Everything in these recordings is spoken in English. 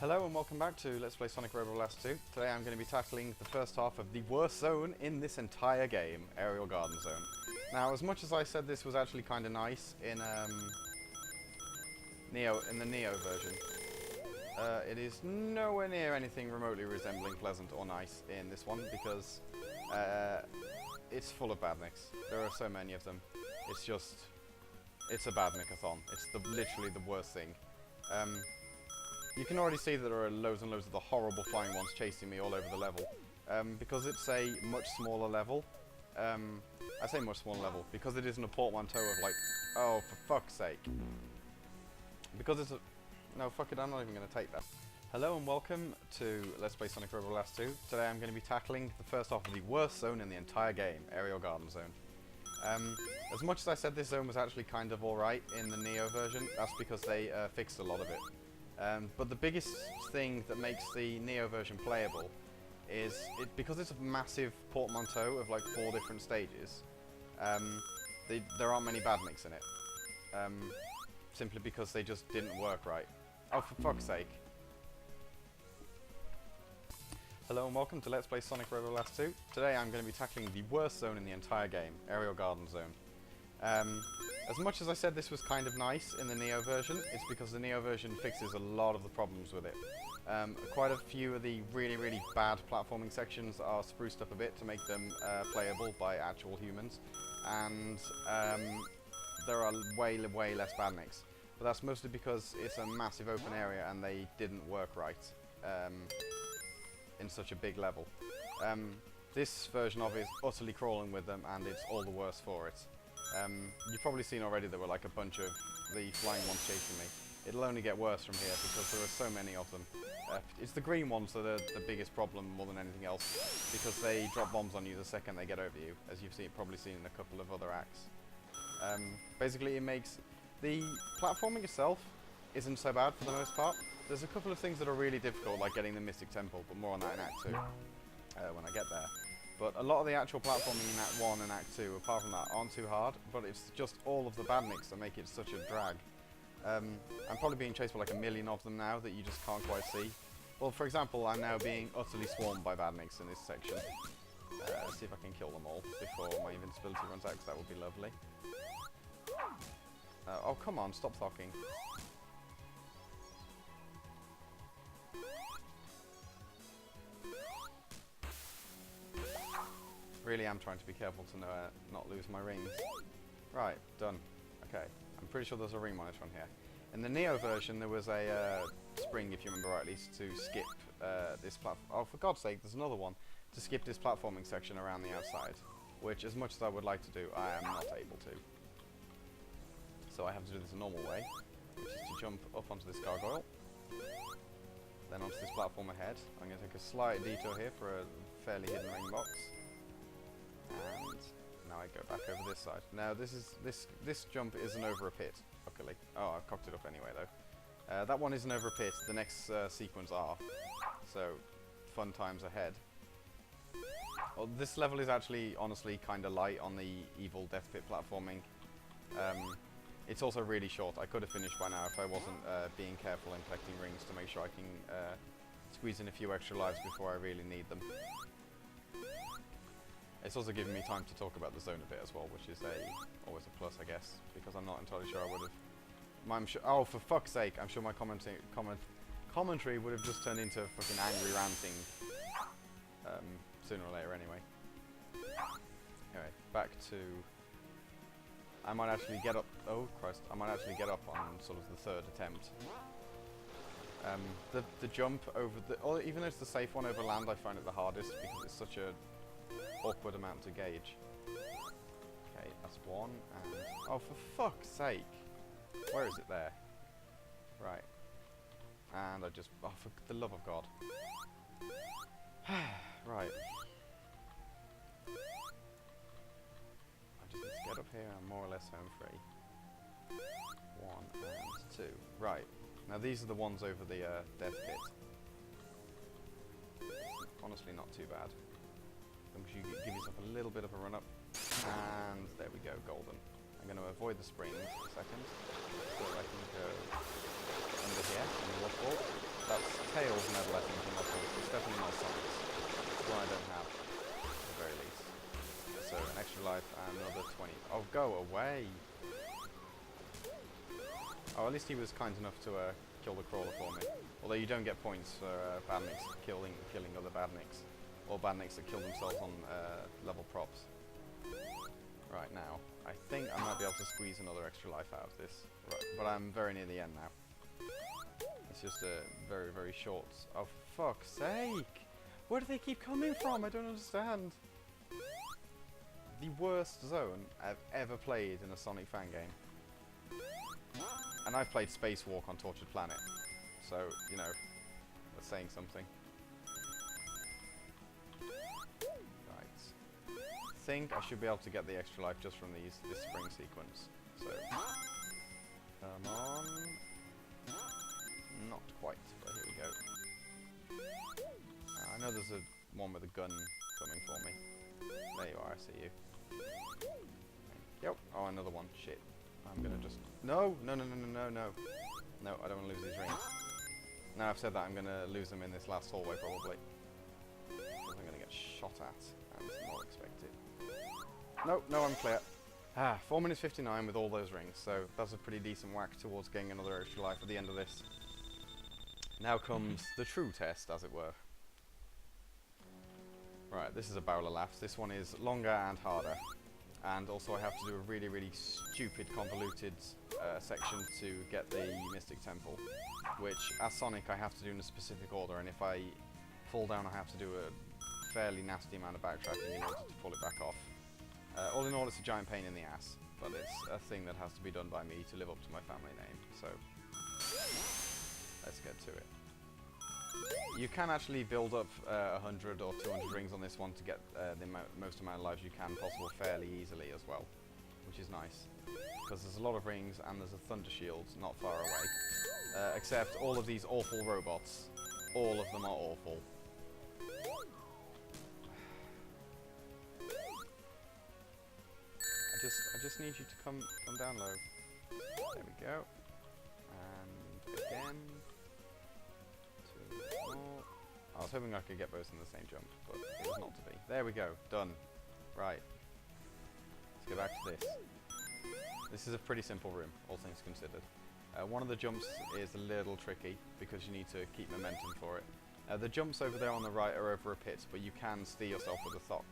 Hello and welcome back to Let's Play Sonic Robo Last 2. Today I'm going to be tackling the first half of the worst zone in this entire game, Aerial Garden Zone. Now, as much as I said this was actually kind of nice in the Neo version, it is nowhere near anything remotely resembling pleasant or nice in this one because it's full of badniks. There are so many of them. It's a badnik-a-thon. It's literally the worst thing. You can already see that there are loads and loads of the horrible flying ones chasing me all over the level. Because it's a much smaller level. I say much smaller level because it isn't a portmanteau of like, oh, for fuck's sake. Because it's a... No, fuck it, I'm not even going to take that. Hello and welcome to Let's Play Sonic Robo Last 2. Today I'm going to be tackling the first half of the worst zone in the entire game, Aerial Garden Zone. As much as I said this zone was actually kind of alright in the Neo version, that's because they fixed a lot of it. But the biggest thing that makes the Neo version playable is because it's a massive portmanteau of like 4 different stages. There aren't many badniks in it, simply because they just didn't work right. Oh, for fuck's sake! Hello and welcome to Let's Play Sonic Robo Last 2. Today I'm going to be tackling the worst zone in the entire game, Aerial Garden Zone. As much as I said this was kind of nice in the Neo version, it's because the Neo version fixes a lot of the problems with it. Quite a few of the really bad platforming sections are spruced up a bit to make them playable by actual humans, and there are way less badniks. But that's mostly because it's a massive open area and they didn't work right in such a big level. This version of it is utterly crawling with them, and it's all the worse for it. You've probably seen already there were like a bunch of the flying ones chasing me. It'll only get worse from here because there are so many of them. It's the green ones that are the biggest problem more than anything else, because they drop bombs on you the second they get over you, as you've probably seen in a couple of other acts. Basically it makes... The platforming itself isn't so bad for the most part. There's a couple of things that are really difficult, like getting the Mystic Temple, but more on that in Act 2 when I get there. But a lot of the actual platforming in Act 1 and Act 2, apart from that, aren't too hard, but it's just all of the badniks that make it such a drag. I'm probably being chased by like a million of them now that you just can't quite see. Well, for example, I'm now being utterly swarmed by badniks in this section. See if I can kill them all before my invincibility runs out, because that would be lovely. Oh, come on, stop talking. Really am trying to be careful to not lose my rings. Right, done. Okay, I'm pretty sure there's a ring monitor on here. In the Neo version there was a spring, if you remember rightly, to skip this platform. Oh, for God's sake, there's another one. To skip this platforming section around the outside. Which, as much as I would like to do, I am not able to. So I have to do this a normal way, which is to jump up onto this gargoyle. Then onto this platform ahead. I'm going to take a slight detour here for a fairly hidden ring box. And now I go back over this side. Now this jump isn't over a pit, luckily. Oh, I've cocked it up anyway though. That one isn't over a pit, the next sequence are. So, fun times ahead. Well, this level is actually, honestly, kind of light on the evil death pit platforming. It's also really short. I could have finished by now if I wasn't being careful in collecting rings to make sure I can squeeze in a few extra lives before I really need them. It's also given me time to talk about the zone a bit as well, which is always a plus, I guess, because I'm not entirely sure I would have... oh, for fuck's sake, I'm sure my commentary would have just turned into fucking angry ranting sooner or later anyway. Anyway, back to... I might actually get up... Oh, Christ. I might actually get up on sort of the 3rd attempt. The jump over the... Or even though it's the safe one over land, I find it the hardest because it's such a awkward amount to gauge. Okay, that's one, and... Oh, for fuck's sake! Where is it there? Right. And I just... Oh, for the love of God. Right. I just need to get up here and more or less home free. 1 and 2. Right. Now these are the ones over the death pit. Honestly, not too bad. You give yourself a little bit of a run up, and there we go, golden. I'm going to avoid the springs for a second, so I can go under here, in the waterfall. That's go away. Oh, at least he was kind enough to kill the crawler for me. Although you don't get points for badniks killing other badniks. Or badniks that kill themselves on level props. Right, now, I think I might be able to squeeze another extra life out of this. Right, but I'm very near the end now. It's just a very, very short... Oh, fuck's sake! Where do they keep coming from? I don't understand. The worst zone I've ever played in a Sonic fan game. And I've played Spacewalk on Tortured Planet. So, you know, that's saying something. Right. I think I should be able to get the extra life just from this spring sequence. So, come on. Not quite, but here we go. I know there's one with a gun coming for me. There you are, I see you. Yep. Oh, another one. Shit. I'm gonna just... No! No, no, no, no, no, no. No, I don't want to lose these rings. Now I've said that, I'm gonna lose them in this last hallway, probably. Because I'm gonna get shot at, and it's not expected. No, no, I'm clear. 4 minutes 59 with all those rings, so that's a pretty decent whack towards getting another extra life at the end of this. Now comes the true test, as it were. Right, this is a barrel of laughs. This one is longer and harder. And also I have to do a really, really stupid, convoluted section to get the Mystic Temple. Which, as Sonic, I have to do in a specific order, and if I fall down I have to do a fairly nasty amount of backtracking in order to pull it back off. All in all, it's a giant pain in the ass, but it's a thing that has to be done by me to live up to my family name, so let's get to it. You can actually build up 100 or 200 rings on this one to get the most amount of lives you can possible fairly easily as well, which is nice, because there's a lot of rings and there's a thunder shield not far away, except all of these awful robots, all of them are awful. I just need you to come down low. There we go. And again. Two more. I was hoping I could get both in the same jump, but it was not to be. There we go. Done. Right. Let's go back to this. This is a pretty simple room, all things considered. One of the jumps is a little tricky because you need to keep momentum for it. The jumps over there on the right are over a pit, but you can steer yourself with a thock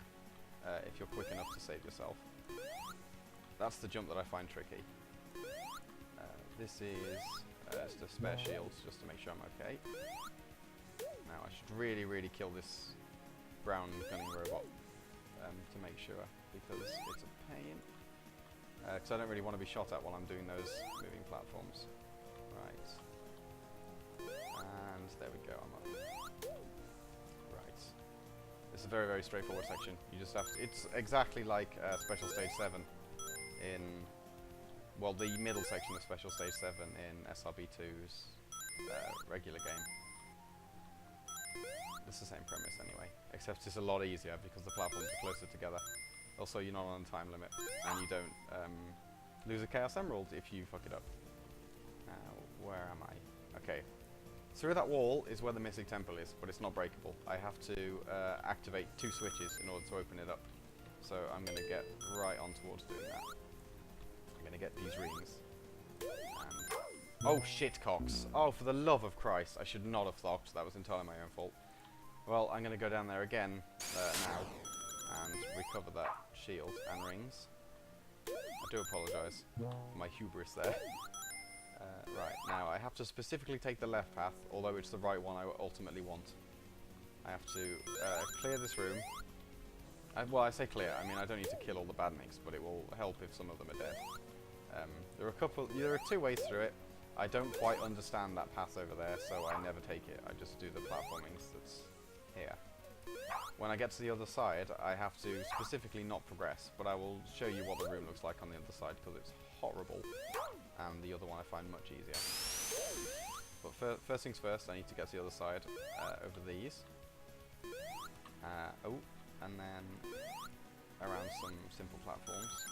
if you're quick enough to save yourself. That's the jump that I find tricky. This is just a spare shield, just to make sure I'm okay. Now I should really, really kill this brown gunning robot to make sure, because it's a pain. Because I don't really want to be shot at while I'm doing those moving platforms. Right. And there we go, I'm up. Right. It's a very, very straightforward section. You just have to... It's exactly like Special Stage 7 in... Well, the middle section of Special Stage 7 in SRB2's regular game. It's the same premise anyway, except it's a lot easier because the platforms are closer together. Also, you're not on a time limit, and you don't lose a Chaos Emerald if you fuck it up. Now, where am I? Okay. Through that wall is where the Mystic Temple is, but it's not breakable. I have to activate 2 switches in order to open it up. So I'm going to get right on towards doing that. I'm going to get these rings. And oh, shit, Cox. Oh, for the love of Christ. I should not have thocked. That was entirely my own fault. Well, I'm going to go down there again now and recover that shield and rings. I do apologise for my hubris there. Right, now I have to specifically take the left path, although it's the right one I ultimately want. I have to clear this room. Well, I say clear, I mean I don't need to kill all the badniks, but it will help if some of them are dead. There are 2 ways through it. I don't quite understand that path over there, so I never take it. I just do the platformings that's here. When I get to the other side, I have to specifically not progress, but I will show you what the room looks like on the other side, because it's horrible, and the other one I find much easier. But first things first, I need to get to the other side, over these. Oh, and then around some simple platforms.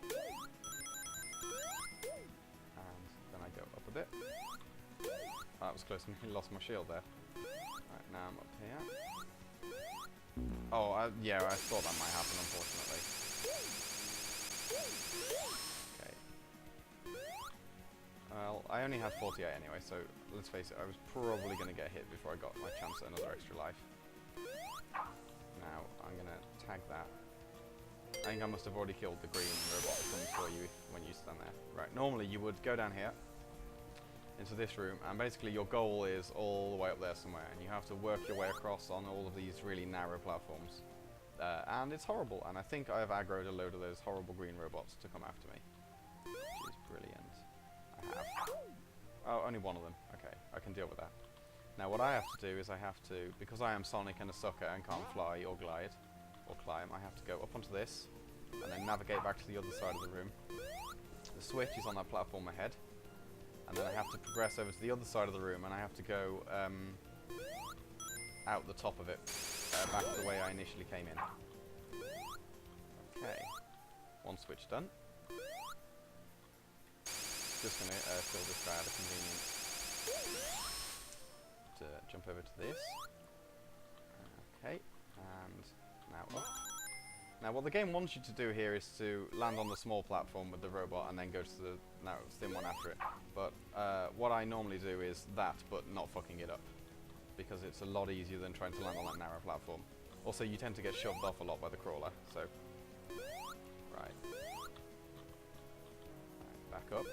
And then I go up a bit. Oh, that was close, I lost my shield there. Right, now I'm up here. Oh, yeah, I thought that might happen, unfortunately. Okay. Well, I only had 48 anyway, so let's face it, I was probably going to get hit before I got my chance at another extra life. Now, I'm going to tag that. I think I must have already killed the green robot that comes for you when you stand there. Right, normally you would go down here into this room, and basically your goal is all the way up there somewhere, and you have to work your way across on all of these really narrow platforms. And it's horrible, and I think I have aggroed a load of those horrible green robots to come after me. Which is brilliant. I have. Oh, only one of them. Okay, I can deal with that. Now what I have to do is I have to, because I am Sonic and a sucker and can't fly or glide, or climb, I have to go up onto this, and then navigate back to the other side of the room. The switch is on that platform ahead, and then I have to progress over to the other side of the room, and I have to go out the top of it, back the way I initially came in. Okay, one switch done. Just going to kill this guy out of convenience to jump over to this. Okay, and now up. Now what the game wants you to do here is to land on the small platform with the robot and then go to the thin one after it. But what I normally do is that, but not fucking it up. Because it's a lot easier than trying to land on that narrow platform. Also, you tend to get shoved off a lot by the crawler, so... Right. Back up.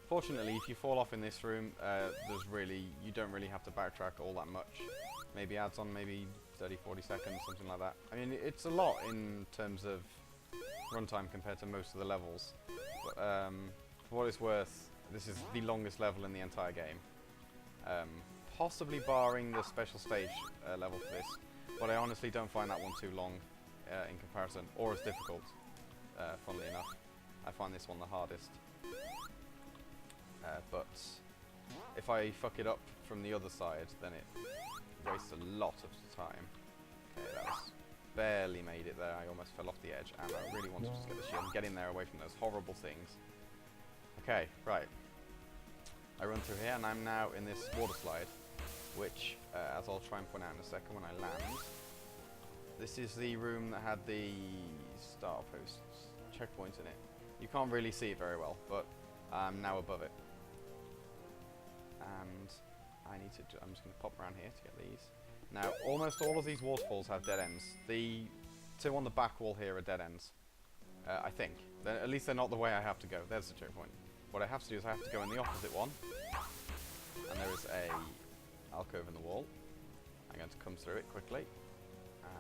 Fortunately, if you fall off in this room, you don't really have to backtrack all that much. Maybe adds on maybe 30-40 seconds, something like that. I mean, it's a lot in terms of runtime compared to most of the levels. But for what it's worth, this is the longest level in the entire game. Possibly barring the special stage level for this, but I honestly don't find that one too long in comparison, or as difficult, funnily enough. I find this one the hardest. But if I fuck it up from the other side, then it wastes a lot of time. Okay, that was barely made it there. I almost fell off the edge, and I really wanted to just get the shield and get in there away from those horrible things. Okay, right. I run through here, and I'm now in this water slide, which, as I'll try and point out in a second when I land, this is the room that had the star posts, checkpoints in it. You can't really see it very well, but I'm now above it. And I'm just going to pop around here to get these. Now, almost all of these waterfalls have dead ends. The two on the back wall here are dead ends, I think. At least they're not the way I have to go. There's the checkpoint. What I have to do is I have to go in the opposite one, and there is a alcove in the wall. I'm going to come through it quickly,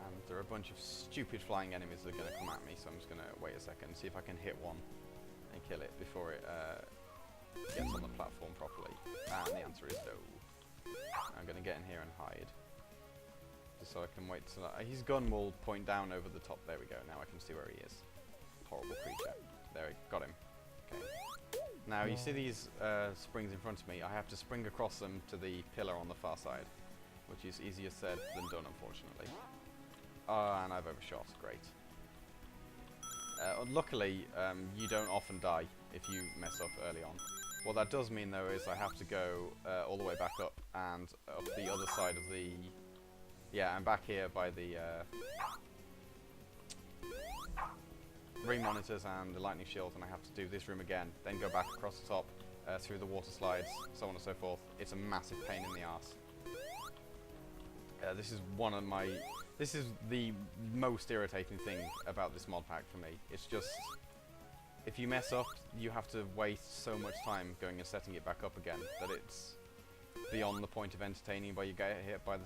and there are a bunch of stupid flying enemies that are going to come at me, so I'm just going to wait a second, see if I can hit one and kill it before it gets on the platform properly. And the answer is no. I'm going to get in here and hide, just so I can wait till his gun will point down over the top. There we go, now I can see where he is. Horrible creature. There, got him. Okay. Now, you see these springs in front of me. I have to spring across them to the pillar on the far side, which is easier said than done, unfortunately. And I've overshot. Great. Luckily, you don't often die if you mess up early on. What that does mean, though, is I have to go all the way back up and up the other side of the... Yeah, I'm back here by the ring monitors and the lightning shield, and I have to do this room again, then go back across the top, through the water slides, so on and so forth. It's a massive pain in the arse. This is the most irritating thing about this mod pack for me. It's just, if you mess up, you have to waste so much time going and setting it back up again that it's beyond the point of entertaining by the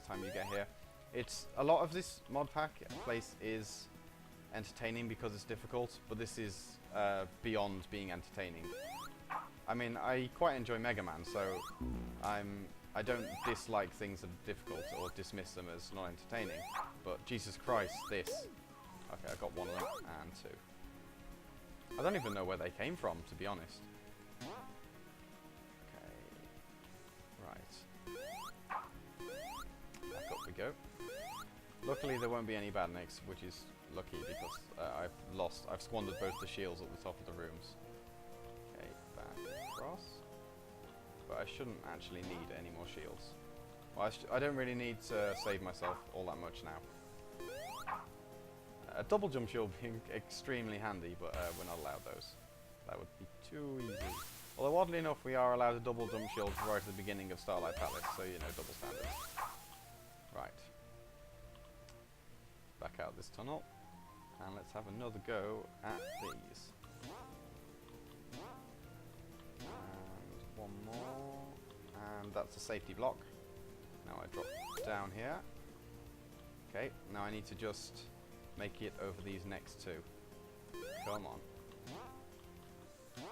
time you get here. It's a lot of this mod pack place is entertaining because it's difficult, but this is beyond being entertaining. I mean, I quite enjoy Mega Man, so I don't dislike things that are difficult or dismiss them as not entertaining, but Jesus Christ, this. Okay, I got one of them, and two. I don't even know where they came from, to be honest. Okay, right. Back up we go. Luckily there won't be any bad nicks, which is lucky because I've squandered both the shields at the top of the rooms. Okay, back across. But I shouldn't actually need any more shields. Well, I don't really need to save myself all that much now. A double jump shield would be extremely handy, but we're not allowed those. That would be too easy. Although oddly enough, we are allowed a double jump shield right at the beginning of Starlight Palace, so you know, double standards. Right. Back out this tunnel, and let's have another go at these. And one more, and that's a safety block. Now I drop down here. Okay, now I need to just make it over these next two. Come on.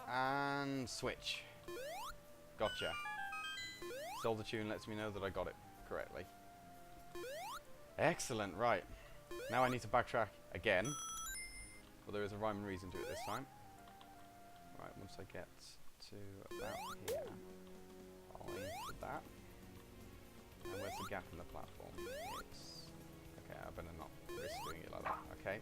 And switch. Gotcha. Solve the tune lets me know that I got it correctly. Excellent, right. Now I need to backtrack again. But there is a rhyme and reason to it this time. Right, once I get to about here, I'll aim for that. And where's the gap in the platform? It's... okay, I better not risk doing it like that. Okay.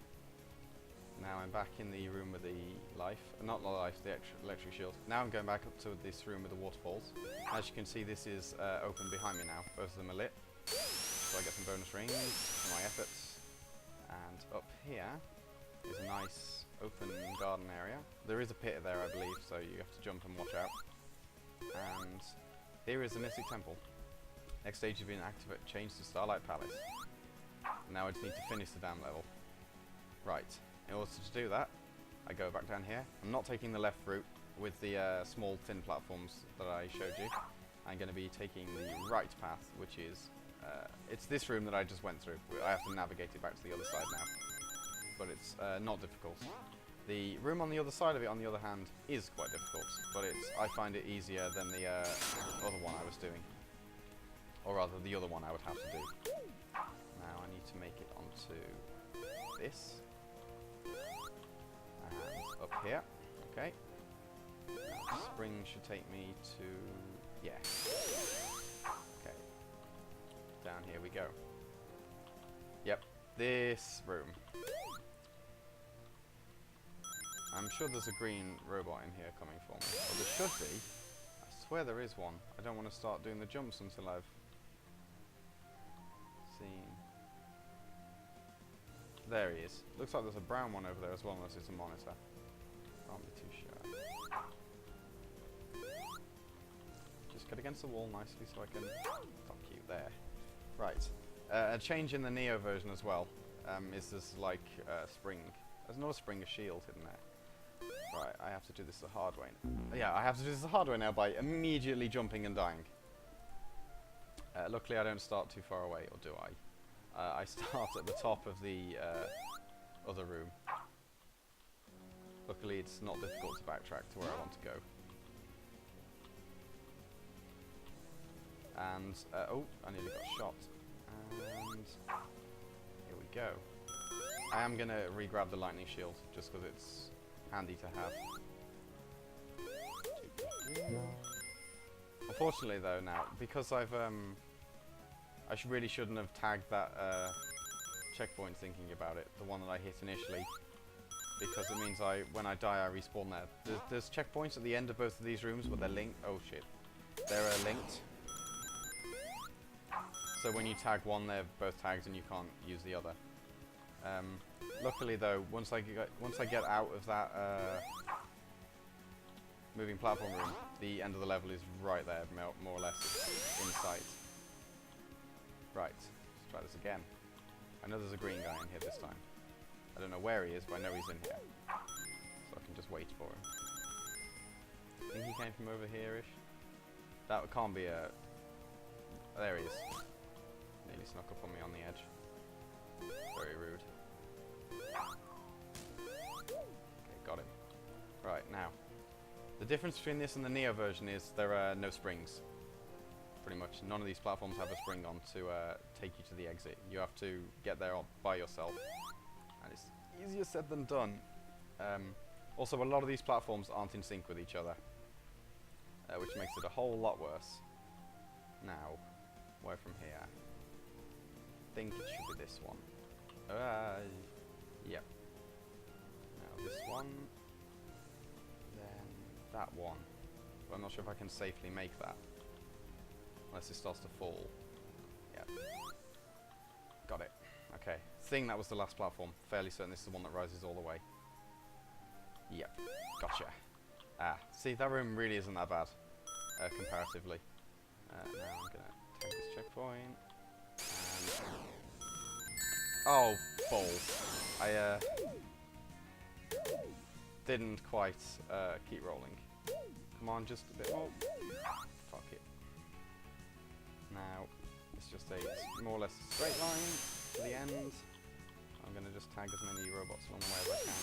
Now I'm back in the room with the life. Not the life, the electric shield. Now I'm going back up to this room with the waterfalls. As you can see, this is open behind me now. Both of them are lit. So I get some bonus rings for my efforts. And up here is a nice open garden area. There is a pit there, I believe, so you have to jump and watch out. And here is the Mystic Temple. Next stage has been activated, changed to Starlight Palace. Now I just need to finish the damn level. Right. In order to do that, I go back down here. I'm not taking the left route with the small thin platforms that I showed you. I'm going to be taking the right path, which is... it's this room that I just went through. I have to navigate it back to the other side now. But it's not difficult. The room on the other side of it, on the other hand, is quite difficult. But I find it easier than the other one I was doing. Or rather, the other one I would have to do. Now I need to make it onto this. And up here. Okay. Now, spring should take me to... yeah. Okay. Down here we go. Yep. This room. I'm sure there's a green robot in here coming for me. Or there should be. I swear there is one. I don't want to start doing the jumps until I've seen... there he is. Looks like there's a brown one over there as well, unless it's a monitor. Can't be too sure. Just get against the wall nicely so I can... fuck you, there. Right. A change in the Neo version as well is this, like, spring. There's not a spring, a shield hidden there. Right, I have to do this the hard way. Yeah, I have to do this the hard way now by immediately jumping and dying. Luckily I don't start too far away, or do I? I start at the top of the other room. Luckily it's not difficult to backtrack to where I want to go. And, oh, I nearly got shot. And here we go. I am going to re-grab the lightning shield, just because it's handy to have. Unfortunately though now, because I've, I really shouldn't have tagged that checkpoint thinking about it, the one that I hit initially, because it means when I die I respawn there. There's checkpoints at the end of both of these rooms, but they're linked. Oh shit. They're linked. So when you tag one, they're both tagged and you can't use the other. Luckily though, once I get out of that moving platform room, the end of the level is right there, more or less in sight. Right, let's try this again. I know there's a green guy in here this time. I don't know where he is, but I know he's in here. So I can just wait for him. I think he came from over here-ish. That can't be a... there he is. Nearly snuck up on me on the edge. Very rude. Okay, got him. Right, now. The difference between this and the Neo version is there are no springs. Pretty much none of these platforms have a spring on to take you to the exit. You have to get there by yourself. And it's easier said than done. Also, a lot of these platforms aren't in sync with each other. Which makes it a whole lot worse. Now, where from here? I think it should be this one. Yep. Now this one. Then that one. But I'm not sure if I can safely make that. Unless it starts to fall. Yep. Got it. Okay, seeing that was the last platform, fairly certain this is the one that rises all the way. Yep, gotcha. Ah, see, that room really isn't that bad, comparatively. Now I'm gonna take this checkpoint. And oh, balls. I didn't quite keep rolling. Come on, just a bit more. Fuck it. Now, it's just a more or less straight line to the end. I'm going to just tag as many robots along the way as I can.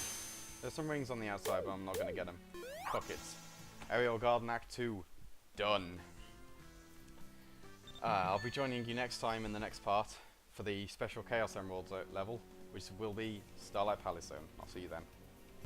There's some rings on the outside, but I'm not going to get them. Fuck it. Aerial Garden Act 2. Done. I'll be joining you next time in the next part for the special Chaos Emeralds level, which will be Starlight Palace Zone. I'll see you then.